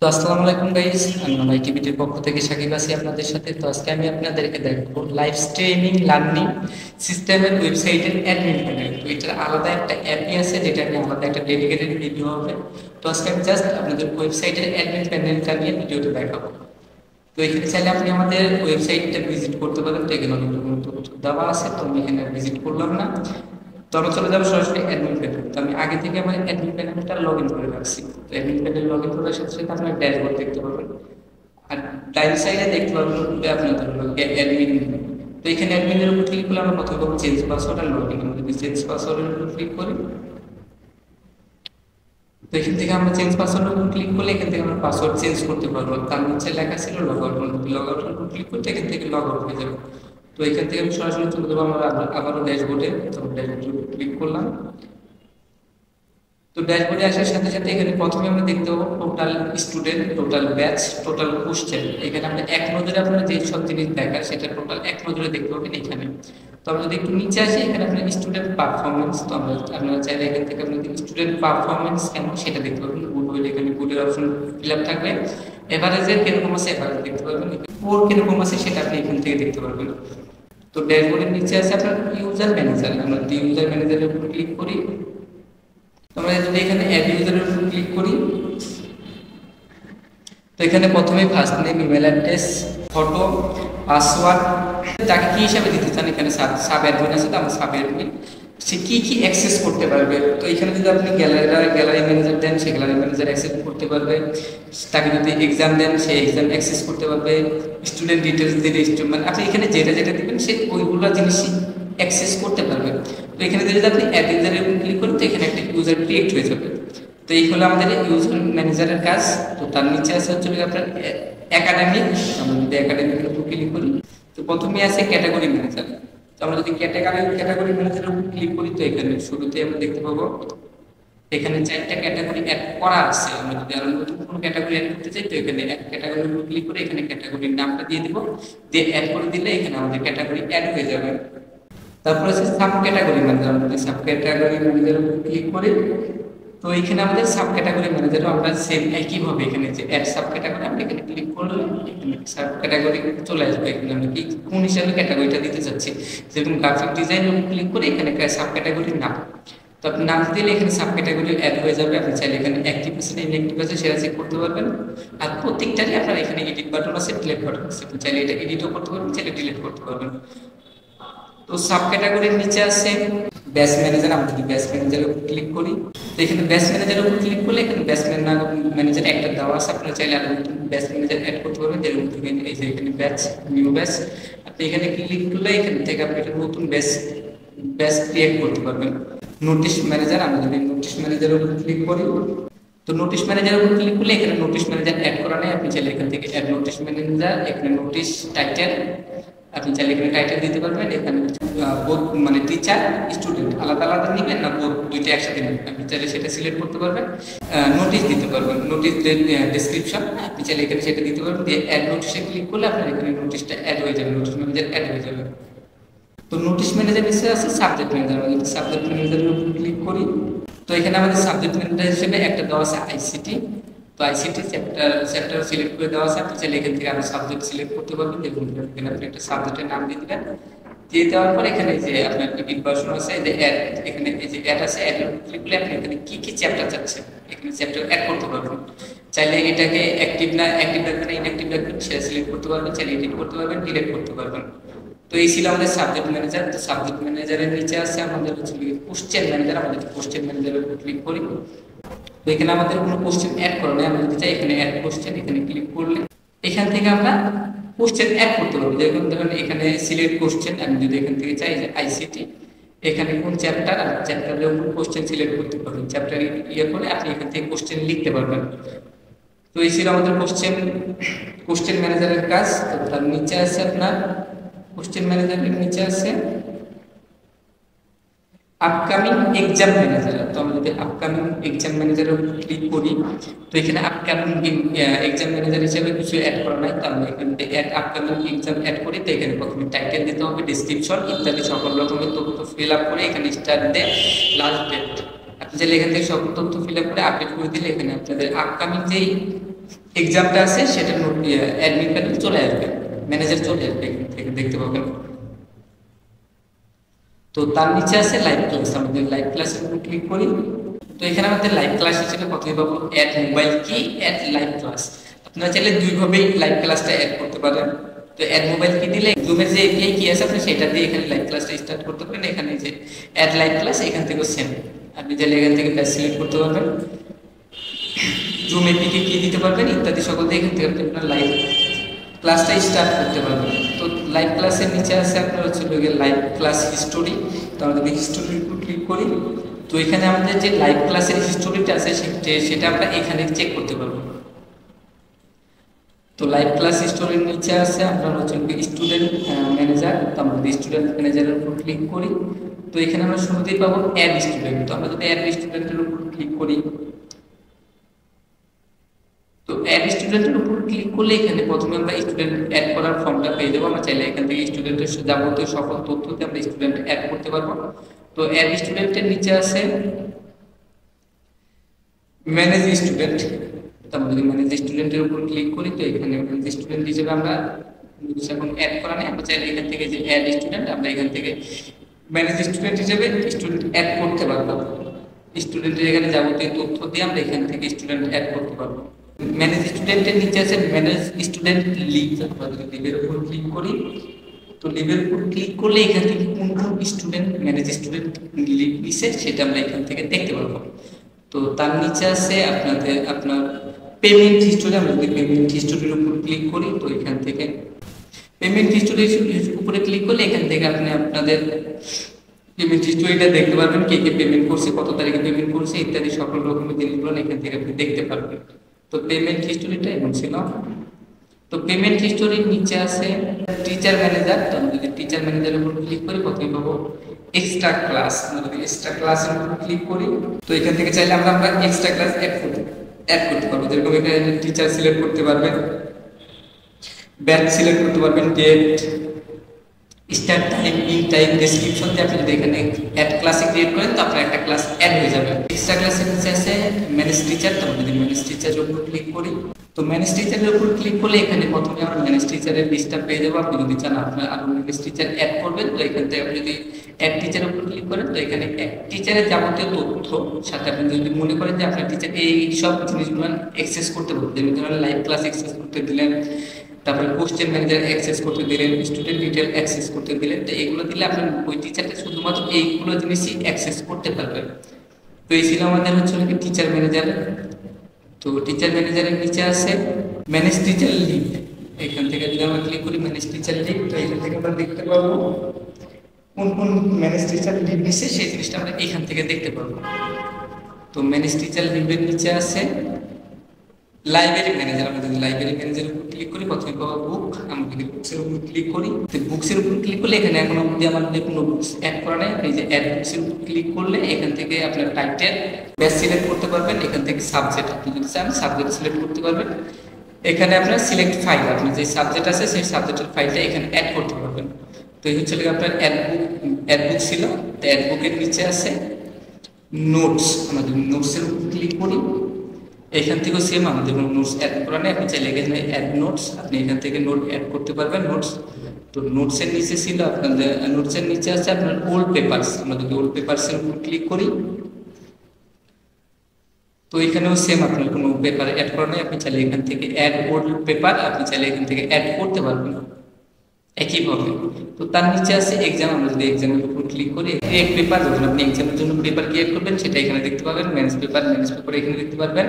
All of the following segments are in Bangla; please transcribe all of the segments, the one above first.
তো আসসালামু আলাইকুম গাইস, আমি আমার টিভিটির পক্ষ থেকে সাকিব আছি আপনাদের সাথে। তো আজকে আমি আপনাদেরকে দেখাবো লাইভ স্ট্রিমিং লার্নিং সিস্টেমের ওয়েবসাইটের অ্যাডমিন প্যানেল। তো এটার আলাদা একটা অ্যাপই আছে, যেটা নিয়ে আলাদা একটা ডেডিকেটেড ভিডিও হবে। তো আজকে আমি জাস্ট আপনাদের ওয়েবসাইটের অ্যাডমিন প্যানেলটা নিয়ে ভিডিওটা দেখাবো। তো এখানে চাইলে আপনি আমাদের ওয়েবসাইটটা ভিজিট করতে পারেন। তো এখানে অনেক রকম তথ্য দেওয়া আছে, তো আমি এখানে ভিজিট করলাম না। তো আমরা চলে যাবো সরাসরি অ্যাডমিন প্যানেল। তো আমি আগে থেকে আমার অ্যাডমিন প্যানেলটা লগ ইন করে রাখছি। তো অ্যাডমিন প্যানেল লগ ইন করার সাথে সাথে আপনার ড্যাশবোর্ড দেখতে পাবেন, আর ডাইন সাইডে দেখতে পাবেন আপনাদের অ্যাডমিন। তো এখানে অ্যাডমিনের উপর ক্লিক করলে আমরা প্রথমে পাবো চেঞ্জ পাসওয়ার্ড আর লগ ইন। আমরা যদি চেঞ্জ পাসওয়ার্ডের উপর ক্লিক করি, তো এখান থেকে আমরা চেঞ্জ পাসওয়ার্ডের উপর ক্লিক করলে এখান থেকে আমরা পাসওয়ার্ড চেঞ্জ করতে পারবো। তার নিচে লেখা ছিল লগ আউট, লগ আউটের উপর ক্লিক করতে এখান থেকে লগ আউট হয়ে যাবে। তো এখান থেকে আমি সরাসরি চলে যাবো আমরা আবারও ড্যাশবোর্ডে। তো ড্যাশবোর্ডের উপর ক্লিক করলাম। তো ড্যাশবোর্ডে আসার সাথে সাথে এখানে প্রথমে আমরা দেখতে পাবো total student, total batch, total question. এখানে আমরা এক নজরে আপনারা যে সব জিনিস দেখার সেটা টোটাল এক নজরে দেখতে পাবেন এখানে। তো আমরা যদি একটু নিচে আসি, এখানে আপনার স্টুডেন্ট পারফরমেন্স। তো আপনারা চাইলে এখান থেকে আপনাদের স্টুডেন্ট পারফরমেন্স কেমন সেটা দেখতে পাবেন। গুড হইলে এখানে গুডের অপশন ফিল আপ থাকবে। এভারেজের কিরকম আছে এভারেজ দেখতে পারবেন। ওর কিরকম আছে সেটা আপনি এখান থেকে দেখতে পারবেন। তো ড্যাশবোর্ডের নিচে আছে আপনার ইউজার ম্যানেজার। আমরা যদি ইউজার ম্যানেজারের উপর ক্লিক করি, আমরা যদি এখানে অ্যাড ইউজারের উপর ক্লিক করি, তো এখানে প্রথমে first name, email address, photo, password, তাকে কি হিসাবে দিতে চান। এখানে সাব অ্যাডমিন আছে, তো আমরা সাব অ্যাডমিন, সে কি কি অ্যাক্সেস করতে পারবে। তো এখানে যদি আপনি গ্যালারি ম্যানেজার দেন, সে গ্যালারি ম্যানেজার অ্যাক্সেস করতে পারবে। তাকে যদি এক্সাম দেন, সে এক্সাম অ্যাক্সেস করতে পারবে। স্টুডেন্ট ডিটেলস দিলে মানে আপনি এখানে যেটা যেটা দিবেন সে ওইগুলো জিনিসই অ্যাক্সেস করতে পারবে। তো এখানে যদি আপনি অ্যাড ইউজারের উপর ক্লিক করেন, তো এখানে একটা ইউজার ক্রিয়েট হয়ে যাবে। তো এই হলো আমাদের ইউজার ম্যানেজারের কাজ। তো তার নিচে আছে হচ্ছে আপনার একাডেমিক। আমরা যদি একাডেমিকের উপর ক্লিক করি, তো প্রথমে আছে ক্যাটাগরি ম্যানেজার। তো আমরা যদি ক্যাটাগরি ম্যানেজারের উপর ক্লিক করি, তো এখানে শুরুতে আমরা দেখতে পাবো এখানে 4টা ক্যাটাগরি অ্যাড করা আছে। আমরা যদি আরো নতুন কোনো ক্যাটাগরি অ্যাড করতে চাই, তো এখানে এক ক্যাটাগরির উপর ক্লিক করে এখানে ক্যাটাগরির নামটা দিয়ে দিব, দিয়ে অ্যাড করে দিলে এখানে আমাদের ক্যাটাগরি অ্যাড হয়ে যাবে। তারপর আছে সাব ক্যাটাগরি ম্যানেজার। আমরা যদি সাব ক্যাটাগরি ম্যানেজারের উপর ক্লিক করি, তো এখানে আমাদের সাব ক্যাটাগরি ম্যানেজারও আমরা সেম একইভাবে এখানে যে অ্যাড সাব ক্যাটাগরি আমরা এখানে ক্লিক করলে এখানে সাব ক্যাটাগরি চলে আসবে। এখানে আমরা কি কোন হিসাবে ক্যাটাগরিটা দিতে চাচ্ছি, যেরকম গ্রাফিক ডিজাইনের উপর ক্লিক করে এখানে সাব ক্যাটাগরির নাম, তো আপনি নাম দিলে এখানে সাব ক্যাটাগরি অ্যাড হয়ে যাবে। আপনি চাইলে এখানে অ্যাক্টিভ আছে না ইনঅ্যাক্টিভ আছে সেটা চেক করতে পারবেন। আর প্রত্যেকটারই আপনার এখানে এডিট বাটন আছে, ডিলিট বাটন আছে। আপনি চাইলে এটা এডিটও করতে পারবেন, চাইলে ডিলিট করতে পারবেন। তো সাব ক্যাটাগরির নিচে আছে ব্যাচ ম্যানেজার। আমরা যদি ব্যাচ ম্যানেজারের উপর ক্লিক করি, তো এখানে ব্যাচ ম্যানেজারের উপর ক্লিক করলে এখানে ব্যাচ ম্যানেজার একটা দেওয়া আছে। আপনারা চাইলে আরো নতুন ব্যাচ ম্যানেজার অ্যাড করতে পারবেন। যেরকম এই যে এখানে ব্যাচ, নিউ ব্যাচ, আপনি এখানে ক্লিক করলে এখান থেকে আপনি একটা নতুন ব্যাচ ব্যাচ ক্রিয়েট করতে পারবেন। নোটিশ ম্যানেজার, আমরা যদি নোটিশ ম্যানেজারের উপর ক্লিক করি, তো নোটিশ ম্যানেজারের উপর ক্লিক করলে এখানে নোটিশ ম্যানেজার অ্যাড করা নেই। আপনি চাইলে এখান থেকে অ্যাড নোটিশ ম্যানেজার, এখানে নোটিশ টাইটেল, আপনি চাইলে এখানে টাইটেল দিতে পারবেন। এখানে বোধ মানে টিচার স্টুডেন্ট আলাদা আলাদা নেবেন না বোধ দুইটা একসাথে নেবেন, আপনি চাইলে সেটা সিলেক্ট করতে পারবেন। নোটিশ দিতে পারবেন, নোটিশ ডেসক্রিপশন আপনি চাইলে এখানে সেটা দিতে পারবেন। দিয়ে অ্যাড নোটিশে ক্লিক করলে আপনার এখানে নোটিশটা অ্যাড হয়ে যাবে, নোটিশ ম্যানেজার অ্যাড হয়ে যাবে। তো নোটিশ ম্যানেজার হিসেবে আছে সাবজেক্ট ম্যানেজার। আমরা যদি সাবজেক্ট ম্যানেজারের উপর ক্লিক করি, তো এখানে আমাদের সাবজেক্ট ম্যানেজার হিসেবে একটা দেওয়া আছে আইসিটি। তো আইসিটি চ্যাপ্টার সিলেক্ট করে দেওয়া আছে। আপনি চাইলে এখান থেকে আরো সাবজেক্ট সিলেক্ট করতে পারবেন। দেখুন এখানে আপনি একটা সাবজেক্টের নাম দিয়ে দিবেন, দিয়ে দেওয়ার পর এখানে যে আপনার এডিট ভার্সন আছে, এই যে অ্যাড, এখানে এই যে অ্যাড আছে, অ্যাড ক্লিক করলে আপনি এখানে কি কি চ্যাপ্টার চাচ্ছেন এখানে চ্যাপ্টার অ্যাড করতে পারবেন। চাইলে এটাকে অ্যাক্টিভ রাখবেন না ইনঅ্যাক্টিভ রাখবেন সেটা সিলেক্ট করতে পারবেন, চাইলে এডিট করতে পারবেন, ডিলিট করতে পারবেন। তো এই ছিল আমাদের সাবজেক্ট ম্যানেজার। তো সাবজেক্ট ম্যানেজারের নিচে আছে আমাদের হচ্ছে কোশ্চেন ম্যানেজার। আমাদের কোশ্চেন ম্যানেজারের উপর ক্লিক করি, তো এখানে আমাদের কোনো কোশ্চেন অ্যাড করা নেই। আমরা যদি চাই এখানে অ্যাড কোশ্চেন, এখানে ক্লিক করলে এখান থেকে আমরা কোশ্চেন অ্যাড করতে পারবো। যেরকম ধরেন এখানে সিলেক্ট কোশ্চেন, আমি যদি এখান থেকে চাই যে আইসিটি, এখানে কোন চ্যাপ্টার, আর চ্যাপ্টারের উপর কোশ্চেন সিলেক্ট করতে পারবেন। চ্যাপ্টার ইয়ে করে আপনি এখান থেকে কোশ্চেন লিখতে পারবেন। তো এই ছিল আমাদের কোশ্চেন ম্যানেজারের কাজ। তো তার নিচে আছে আপনার কোশ্চেন ম্যানেজারের নিচে আছে আপকামিং এক্সাম ম্যানেজার। তো আমরা যদি আপকামিং এক্সাম ম্যানেজারের উপর ক্লিক করি, তো এখানে আপকামিং এক্সাম ম্যানেজার হিসেবে কিছু অ্যাড করা নাই। তো আমরা এখানে অ্যাড আপকামিং এক্সাম অ্যাড করি। তো এখানে প্রথমে টাইটেল দিতে হবে, ডেসক্রিপশন ইত্যাদি সকল রকমের তথ্য ফিল আপ করে এখানে স্টার্ট ডে, লাস্ট ডেট, আপনি চাইলে এখান থেকে সকল তথ্য ফিল আপ করে আপডেট করে দিলে এখানে আপনাদের আপকামিং যেই এক্সামটা আছে সেটা অ্যাডমিট প্যানেল চলে আসবে, ম্যানেজার চলে আসবে, এখান থেকে দেখতে পাবেন। তো তার নিচে আছে লাইভ ক্লাস, আমাদের লাইভ ক্লাসের উপর ক্লিক করি। তো এখানে আমাদের লাইভ ক্লাস হিসেবে প্রথমে পাবো অ্যাড মোবাইল কি, অ্যাড লাইভ ক্লাস। আপনারা চাইলে দুইভাবেই লাইভ ক্লাসটা অ্যাড করতে পারেন। তো অ্যাড মোবাইল কি দিলে জুমের যে এপিআই কি আছে আপনি সেটা দিয়ে এখানে লাইভ ক্লাসটা স্টার্ট করতে পারেন। এখানে যে অ্যাড লাইভ ক্লাস এখান থেকেও সেম, আপনি চাইলে এখান থেকে ব্যাচ সিলেক্ট করতে পারবেন, জুম এপিকে কি দিতে পারবেন ইত্যাদি সকল দিয়ে এখান থেকে আপনি আপনার লাইভ ক্লাসটা স্টার্ট করতে পারবেন। তো লাইভ ক্লাসের নিচে আছে আপনার হচ্ছে লাইভ ক্লাস হিস্টোরি। তো আমরা যদি হিস্টোরির উপর ক্লিক করি, তো এখানে আমাদের যে লাইভ ক্লাসের হিস্টোরিটা আছে সেটা আমরা এখানে চেক করতে পারবো। তো লাইভ ক্লাস হিস্টোরির নিচে আছে আপনার হচ্ছে স্টুডেন্ট ম্যানেজার। তো আমরা যদি স্টুডেন্ট ম্যানেজারের উপর ক্লিক করি, তো এখানে আমরা শুরুতেই পাবো অ্যাড স্টুডেন্ট। তো আমরা যদি অ্যাড স্টুডেন্টের উপর ক্লিক করি, তো অ্যাড স্টুডেন্টের উপর ক্লিক করলে এখানে প্রথমে আমরা স্টুডেন্ট অ্যাড করার ফর্মটা পেয়ে যাবো। আমরা চাইলে এখান থেকে স্টুডেন্টের যাবতীয় সকল তথ্যতে আমরা স্টুডেন্ট অ্যাড করতে পারবো। তো অ্যাড স্টুডেন্টের নিচে আছে ম্যানেজ স্টুডেন্ট। তো আমরা যদি ম্যানেজ স্টুডেন্টের উপর ক্লিক করি, তো এখানে ম্যানেজ স্টুডেন্ট হিসেবে আমরা এখন অ্যাড করা নেই, আমরা চাইলে এখান থেকে যে অ্যাড স্টুডেন্ট আমরা এখান থেকে ম্যানেজ স্টুডেন্ট হিসেবে স্টুডেন্ট অ্যাড করতে পারবো। স্টুডেন্টের এখানে যাবতীয় তথ্য দিয়ে আমরা এখান থেকে স্টুডেন্ট অ্যাড করতে পারবো। ম্যানেজ স্টুডেন্টের নিচে আছে ম্যানেজ স্টুডেন্ট লিভ। আমরা যদি লিভের উপর ক্লিক করি, তো লিভের উপর ক্লিক করলে এখান থেকে কোন কোন স্টুডেন্ট ম্যানেজ স্টুডেন্ট লিভ নিছে সেটা আমরা এখান থেকে দেখতে পারবো। তো তার নিচে আছে আপনার পেমেন্ট হিস্টোরি। আমরা যদি পেমেন্ট হিস্টোরির উপর ক্লিক করি, তো এখান থেকে পেমেন্ট হিস্টোরির উপরে ক্লিক করলে এখান থেকে আপনি আপনাদের পেমেন্ট হিস্টোরিটা দেখতে পারবেন, কে কে পেমেন্ট করছে, কত তারিখে পেমেন্ট করছে ইত্যাদি সকল রকমের জিনিসগুলো এখান থেকে আপনি দেখতে পারবেন। তো পেমেন্ট হিস্টোরিটা এমন ছিল। তো পেমেন্ট হিস্টোরির নিচে আছে টিচার ম্যানেজার। তো আমরা যদি টিচার ম্যানেজারের উপর ক্লিক করি, প্রথমে পাবো এক্সট্রা ক্লাস। আমরা যদি এক্সট্রা ক্লাসের উপর ক্লিক করি, তো এখান থেকে চাইলে আমরা এক্সট্রা ক্লাস অ্যাড করতে পারবো। যেরকম এখানে টিচার সিলেক্ট করতে পারবেন, ব্যাচ সিলেক্ট করতে পারবেন, date, start time, in time, description দিয়ে আপনি যদি এখানে অ্যাড ক্লাসে ক্রিয়েট করেন তো আপনার একটা ক্লাস অ্যাড হয়ে যাবে। এক্সট্রা ক্লাসের নিচে আছে ম্যানেজ টিচার। তো আমরা যদি ম্যানেজ টিচারের উপর ক্লিক করি, তো ম্যানেজ টিচারের উপর ক্লিক করলে এখানে প্রথমে আমরা ম্যানেজ টিচারের লিস্টটা পেয়ে যাবো। আপনি যদি চান আপনার আরো ম্যানেজ টিচার অ্যাড করবেন, তো এখান থেকে আপনি যদি অ্যাড টিচারের উপর ক্লিক করেন, তো এখানে টিচারের যাবতীয় তথ্য সাথে আপনি যদি মনে করেন যে আপনার টিচার এই সব জিনিসগুলো অ্যাক্সেস করতে পারবেন, যেমন ধরেন লাইভ ক্লাস অ্যাক্সেস করতে দিলেন, তারপরে কোশ্চেন ম্যানেজার অ্যাক্সেস করতে দিলেন, স্টুডেন্ট ডিটেল অ্যাক্সেস করতে দিলেন, তো এগুলো দিলে আপনার ওই টিচারটা শুধুমাত্র এইগুলো জিনিসই অ্যাক্সেস করতে পারবেন। তো এই ছিল আমাদের হচ্ছে টিচার ম্যানেজার। তো টিচার ম্যানেজারের নিচে আছে ম্যানেজ টিচার লিভ। এখান থেকে যদি আমরা ক্লিক করি ম্যানেজ টিচার লিভ, তো এখান থেকে আমরা দেখতে পাবো কোন কোন ম্যানেজ টিচার লিভ নিচ্ছে সেই জিনিসটা আমরা এখান থেকে দেখতে পাবো। তো ম্যানেজ টিচার লিভের নিচে আছে লাইব্রেরি ম্যানেজার। আমরা যদি লাইব্রেরি ম্যানেজারের উপর ক্লিক করি, প্রথমে পাবো বুক। আমরা যদি বুকসের উপর ক্লিক করি, তো বুকসের উপর ক্লিক করলে এখানে এখন অবধি আমাদের কোনো বুকস অ্যাড করা নেই। এই যে অ্যাড বুকসের উপর ক্লিক করলে এখান থেকে আপনার টাইটেল, ব্যাচ সিলেক্ট করতে পারবেন। এখান থেকে সাবজেক্ট আপনি যদি চান সাবজেক্ট সিলেক্ট করতে পারবেন। এখানে আপনার সিলেক্ট ফাইল, আপনার যে সাবজেক্ট আছে সেই সাবজেক্টের ফাইলটা এখানে অ্যাড করতে পারবেন। তো এই হচ্ছে আপনার অ্যাড বুক ছিল। তো অ্যাড বুকের নিচে আছে নোটস। আমরা যদি নোটসের উপর ক্লিক করি, এখান থেকেও সেম আমাদের কোনো নোটস অ্যাড করা নেই। আপনি চাইলে এখানে অ্যাড নোটস, আপনি এখান থেকে নোট অ্যাড করতে পারবেন নোটস। তো নোটসের নিচে ছিল আপনাদের নোটসের নিচে আছে আপনার ওল্ড পেপারস। আমরা যদি ওল্ড পেপারসের উপর ক্লিক করি, তো এখানেও সেম আপনার কোনো পেপার অ্যাড করা নেই। আপনি চাইলে এখান থেকে অ্যাড ওল্ড পেপার, আপনি চাইলে এখান থেকে অ্যাড করতে পারবেন একইভাবে। তো তার নিচে আছে এক্সাম। আমরা যদি এক্সামের উপর ক্লিক করি, এক পেপার যখন আপনি এক্সামের জন্য পেপার ক্রিয়েট করবেন সেটা এখানে দেখতে পাবেন। ম্যানেজ পেপার এখানে দেখতে পারবেন।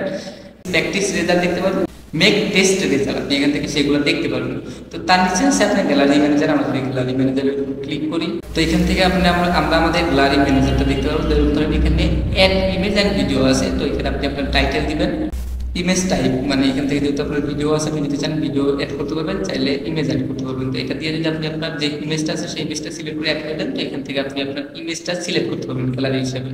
প্র্যাকটিস রেজাল্ট দেখতে পারবেন, মেক টেস্ট রেজাল্ট আপনি এখান থেকে সেগুলো দেখতে পারবেন। তো তার নিচে আছে আপনার গ্যালারি ম্যানেজার। আমরা যদি গ্যালারি ম্যানেজারের উপর ক্লিক করি, তো এখান থেকে আমরা আমাদের গ্যালারি ম্যানেজারটা দেখতে পারবো। ধরেন এখানে অ্যাড ইমেজ অ্যান্ড ভিডিও আছে। তো এখানে আপনি আপনার টাইটেল দিবেন, ইমেজ টাইপ, মানে এখান থেকে যেহেতু আপনার ভিডিও আছে, আপনি যদি চান ভিডিও অ্যাড করতে পারবেন, চাইলে ইমেজ অ্যাড করতে পারবেন। তো এটা দিয়ে যদি আপনি আপনার যে ইমেজটা আছে সেই ইমেজটা সিলেক্ট করে অ্যাড করে দেন, তো এখান থেকে আপনি আপনার ইমেজটা সিলেক্ট করতে পারবেন গ্যালারি হিসেবে।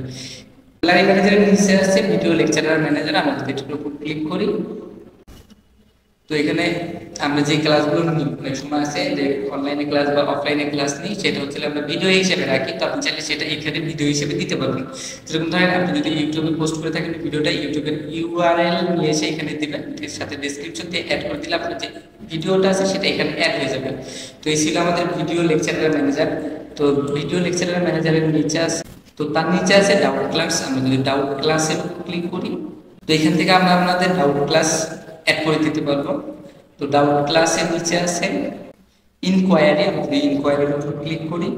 গ্যালারি ম্যানেজারের নিচে আছে ভিডিও লেকচারার ম্যানেজার। আমরা যদি এটার উপর ক্লিক করি, তো এখানে আমরা যে ক্লাসগুলো নিই, অনেক সময় আছে যে অনলাইনে ক্লাস বা অফলাইনে ক্লাস নিই, সেটা হচ্ছে আমরা ভিডিও হিসেবে রাখি। তো আপনি চাইলে সেটা এখানে ভিডিও হিসেবে দিতে পারবেন। যেরকম ধরেন আপনি যদি ইউটিউবে পোস্ট করে থাকেন ভিডিওটা, ইউটিউবের ইউআরএল নিয়ে এসে এখানে দিবেন, এর সাথে ডেসক্রিপশন দিয়ে অ্যাড করে দিলে আপনার যে ভিডিওটা আছে সেটা এখানে অ্যাড হয়ে যাবে। তো এই ছিল আমাদের ভিডিও লেকচারার ম্যানেজার। তো ভিডিও লেকচারার ম্যানেজারের নিচে আছে, তো তার নিচে আছে ডাউট ক্লাস। আমরা যদি ডাউট ক্লাসে ক্লিক করি, তো এখান থেকে আমরা আপনাদের ডাউট ক্লাস অ্যাড করে দিতে পারবো। তো ডাউট ক্লাসের নিচে আছে ইনকোয়ারি। আমরা যদি ইনকোয়ারির উপর ক্লিক করি,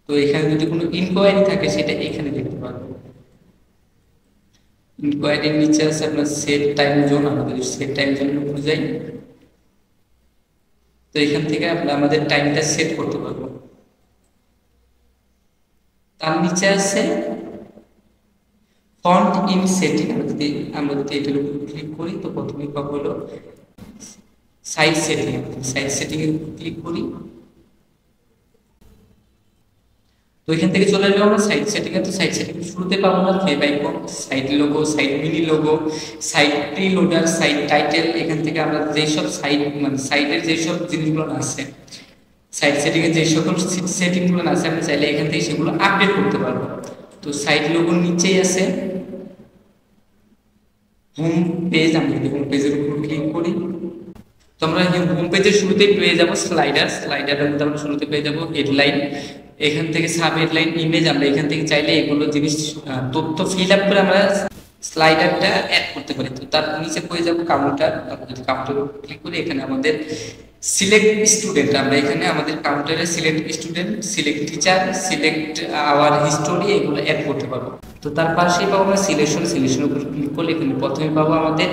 তো এখানে যদি কোনো ইনকোয়ারি থাকে সেটা এখানে দেখতে পারবো। ইনকোয়ারির নিচে আছে আপনার সেট টাইম জোন। আমরা যদি সেট টাইম জোনের উপর যাই, তো এখান থেকে আমরা আমাদের টাইমটা সেট করতে পারবো। তার নিচে আছে ফন্ট ইন সেটিং। আমরা যদি এটার উপর ক্লিক করি, তো প্রথমেই পাবো হলো সাইজ সেটিং। সাইজ সেটিং এর উপর ক্লিক করি, তো এখান থেকে চলে আসবে আমরা সাইট সেটিং এ। তো সাইট সেটিং শুরুতে পাবো না favicon, site logo, site mini logo, site preloader, site title. এখান থেকে আমরা যেসব সাইট মানে সাইটের যেসব জিনিসগুলো আছে, সাইট সেটিং এর যে সকল সেটিংগুলো আছে, আমরা চাইলে এখান থেকে সেগুলো আপডেট করতে পারবো। তো সাইট লোগোর নিচেই আছে হোম পেজ। আমরা যদি হোম পেজের উপর ক্লিক করি, তো আমরা হোম পেজের শুরুতেই পেয়ে যাবো স্লাইডার। স্লাইডারের মধ্যে আমরা শুরুতে পেয়ে যাবো হেডলাইন, এখান থেকে সাব হেডলাইন, ইমেজ। আমরা এখান থেকে চাইলে এগুলো জিনিস তথ্য ফিল আপ করে আমরা স্লাইডারটা অ্যাড করতে পারি। তো তার নিচে পেয়ে যাবো কাউন্টার। আমরা যদি কাউন্টার ক্লিক করি, এখানে আমাদের সিলেক্ট স্টুডেন্ট, আমরা এখানে আমাদের কাউন্টারে select student, select teacher, select our history এগুলো অ্যাড করতে পারবো। তো তার পাশেই পাবো আমরা সিলেকশন। সিলেকশনের উপর ক্লিক করলে এখানে প্রথমে পাবো আমাদের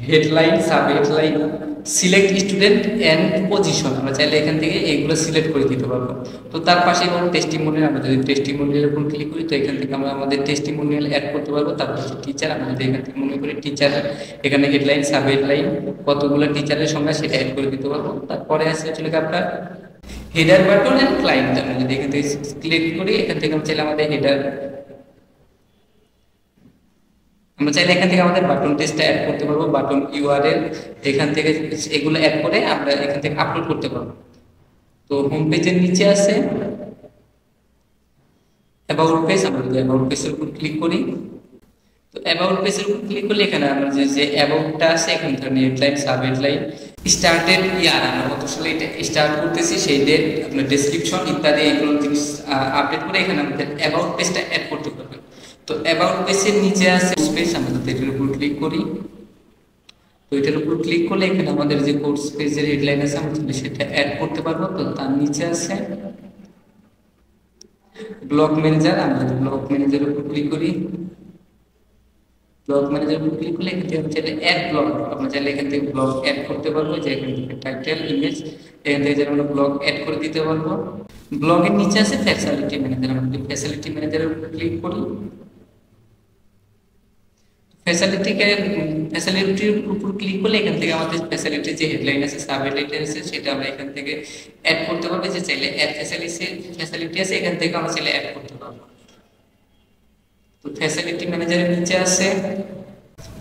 headline, sub headline, select student and position. আমরা চাইলে এখান থেকে এইগুলো সিলেক্ট করে দিতে পারবো। তো তার পাশে পাবো টেস্টিমোনিয়াল। আমরা যদি টেস্টিমোনিয়ালের উপর ক্লিক করি, তো এখান থেকে আমরা আমাদের টেস্টিমোনিয়াল অ্যাড করতে পারবো। তারপর টিচার, আমরা যদি এখান থেকে মনে করি টিচার, এখানে হেডলাইন, সাব হেডলাইন, কতগুলো টিচারের সংখ্যা সেটা অ্যাড করে দিতে পারবো। তারপরে আছে হচ্ছে আপনার হেডার বাটন এন্ড ক্লায়েন্ট। আমরা যদি এখান থেকে ক্লিক করি, এখান থেকে আমরা চাইলে আমাদের হেডার, আমরা চাইলে এখান থেকে আমাদের বাটন টেস্টটা অ্যাড করতে পারবো, বাটন ইউআরএল এখান থেকে এগুলো অ্যাড করে আমরা এখান থেকে আপলোড করতে পারবো। তো হোম পেজের নিচে আছে অ্যাবাউট পেজ। আমরা যদি অ্যাবাউট পেজের উপর ক্লিক করি, তো অ্যাবাউট পেজের উপর ক্লিক করলে এখানে আমরা যে অ্যাবাউটটা আছে, এখানে ধরেন হেডলাইন, সাব হেডলাইন, স্টার্টেড ইয়ার, আমরা কত সালে এটা স্টার্ট করতেছি সেই ডেট, আপনার ডেসক্রিপশন ইত্যাদি এগুলো জিনিস আপডেট করে এখানে আমাদের অ্যাবাউট পেজটা অ্যাড করতে পারবেন। তো অ্যাবাউট পেজের নিচে আছে পেজ। আমরা যদি এটার উপর ক্লিক করি, তো এটার উপর ক্লিক করলে এখানে আমাদের যে কোর্স পেজের হেডলাইন আছে আমরা সেটা অ্যাড করতে পারবো। তো তার নিচে আছে ব্লগ ম্যানেজার। আমরা যদি ব্লগ ম্যানেজারের উপর ক্লিক করি, ব্লগ ম্যানেজার উপর ক্লিক করলে এখান থেকে চাইলে অ্যাড ব্লগ, আমরা চাইলে এখান থেকে ব্লগ অ্যাড করতে পারবো। যে এখান থেকে টাইটেল, ইমেজ, এখান থেকে আমরা ব্লগ অ্যাড করে দিতে পারবো। ব্লগের নিচে আছে ফ্যাসিলিটি ম্যানেজার। আমরা যদি ফ্যাসিলিটি ম্যানেজারের উপর ক্লিক করি, ফ্যাসিলিটির উপর ক্লিক করলে এখান থেকে আমাদের ফ্যাসিলিটির যে হেডলাইন আছে, সাব হেডলাইন আছে, সেটা আমরা এখান থেকে অ্যাড করতে পারবো। যে চাইলে অ্যাড ফ্যাসিলিটি আছে, এখান থেকে আমরা চাইলে অ্যাড করতে পারবো। তো ফ্যাসিলিটি ম্যানেজারের নিচে আছে,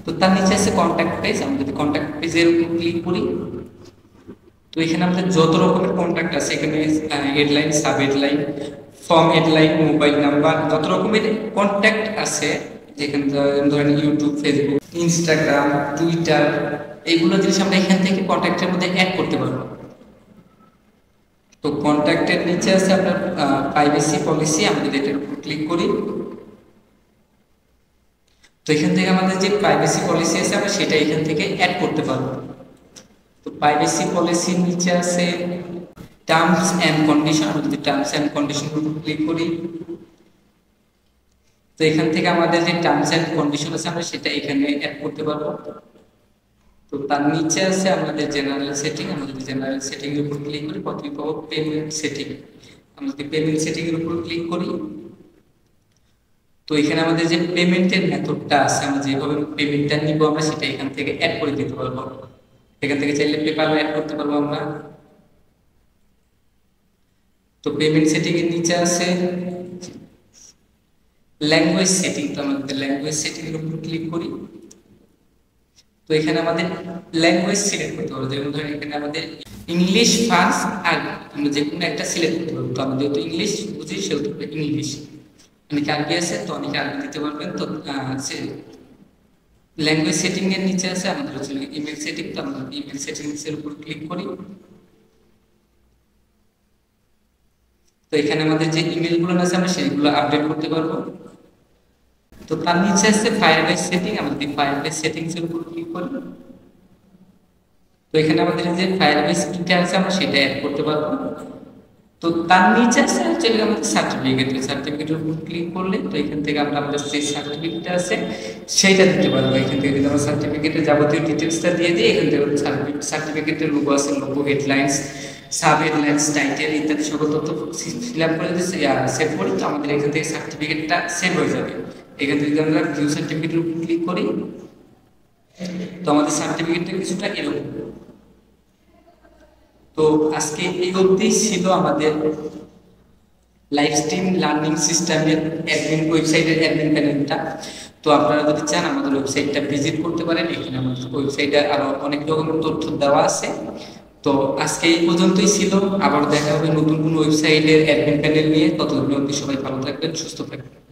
তো তার নিচে আছে কন্ট্যাক্ট পেজ। আমরা যদি কন্ট্যাক্ট পেজের উপর ক্লিক করি, তো এখানে আমাদের যত রকমের কন্ট্যাক্ট আছে, এখানে headline, sub headline, form headline, mobile number, যত রকমের কন্ট্যাক্ট আছে, যেখানে ধরেন ইউটিউব, ফেসবুক, ইনস্টাগ্রাম, টুইটার, এইগুলো জিনিস আমরা এখান থেকে কন্ট্যাক্টের মধ্যে অ্যাড করতে পারবো। তো কন্ট্যাক্টের নিচে আছে আপনার প্রাইভেসি পলিসি। আমরা যদি এটার উপর ক্লিক করি, তো এখান থেকে আমাদের যে প্রাইভেসি পলিসি আছে আমরা সেটা এখান থেকে অ্যাড করতে পারবো। তো প্রাইভেসি পলিসির নিচে আছে টার্মস এন্ড কন্ডিশন। আমরা যদি টার্মস এন্ড কন্ডিশন উপর ক্লিক করি, তো এখান থেকে আমাদের যে টার্মস এন্ড কন্ডিশন আছে আমরা সেটা এখানে অ্যাড করতে পারবো। তো তার নিচে আছে আমাদের জেনারেল সেটিং। আমরা যদি জেনারেল সেটিং এর উপর ক্লিক করি, প্রথমে পাবো পেমেন্ট সেটিং। আমরা যদি পেমেন্ট সেটিং এর উপর ক্লিক করি, তো এখানে আমাদের যে পেমেন্টের মেথডটা আছে, আমরা যেভাবে পেমেন্টটা নিব আমরা সেটা এখান থেকে অ্যাড করে দিতে পারবো। এখান থেকে চাইলে পেপাল অ্যাড করতে পারবো আমরা। তো পেমেন্ট সেটিং এর নিচে আছে ল্যাঙ্গুয়েজ সেটিং। তো আমরা ল্যাঙ্গুয়েজ সেটিং এর উপর ক্লিক করি, তো এখানে আমাদের ল্যাঙ্গুয়েজ সিলেক্ট করতে পারবো, যেমন ধরেন এখানে আমাদের ইংলিশ ফার্স্ট আরবি, আমরা যে কোনো একটা সিলেক্ট করতে পারবো। তো আমি যেহেতু ইংলিশ বুঝি সেহেতু ইংলিশ, অনেকে আরবি আছে তো অনেকে আরবি দিতে পারবেন। তো ল্যাঙ্গুয়েজ সেটিং এর নিচে আছে আমাদের হচ্ছে ইমেল সেটিং, তো আমরা ইমেল সেটিংস এর উপর ক্লিক করি। তো এখানে আমাদের যে ইমেল গুলো আছে আমরা সেইগুলো আপডেট করতে পারবো। তো তার নিচে আছে ফায়ারবেস সেটিং, আমরা যদি ফায়ারবেস সেটিংস এর উপর ক্লিক করি, তো এখানে আমাদের যে ফায়ারবেস কিটা আছে আমরা সেটা অ্যাড করতে পারবো। তো তার নিচে আছে অ্যাকচুয়ালি আমাদের সার্টিফিকেটের উপর ক্লিক করলে তো এখান থেকে আমরা আমাদের যে সার্টিফিকেট আছে সেইটা দিতে পারবো। এখান থেকে যদি আমরা সার্টিফিকেটের যাবতীয় ডিটেলসটা দিয়ে দিই, এখান থেকে সার্টিফিকেটের লোগো আছে, logo, headlines, sub headlines, title ইত্যাদি সকল তথ্য ফিল আপ করে যদি সেভ করি, তো আমাদের এখান থেকে সার্টিফিকেটটা সেভ হয়ে যাবে। এখান থেকে যদি আমরা ভিউ সার্টিফিকেটের উপর ক্লিক করি, তো আমাদের সার্টিফিকেটটা কিছুটা এরকম। তো আজকে এই অবধি ছিল আমাদের লাইভ স্ট্রিম লার্নিং সিস্টেমের অ্যাডমিন, ওয়েবসাইটের অ্যাডমিন প্যানেলটা। তো আপনারা যদি চান আমাদের ওয়েবসাইটটা ভিজিট করতে পারেন, এখানে আমাদের ওয়েবসাইটে আরো অনেক রকমের তথ্য দেওয়া আছে। তো আজকে এই পর্যন্তই ছিল, আবার দেখা হবে নতুন কোনো ওয়েবসাইটের অ্যাডমিন প্যানেল নিয়ে। ততদিন অবধি সবাই ভালো থাকবেন, সুস্থ থাকবেন।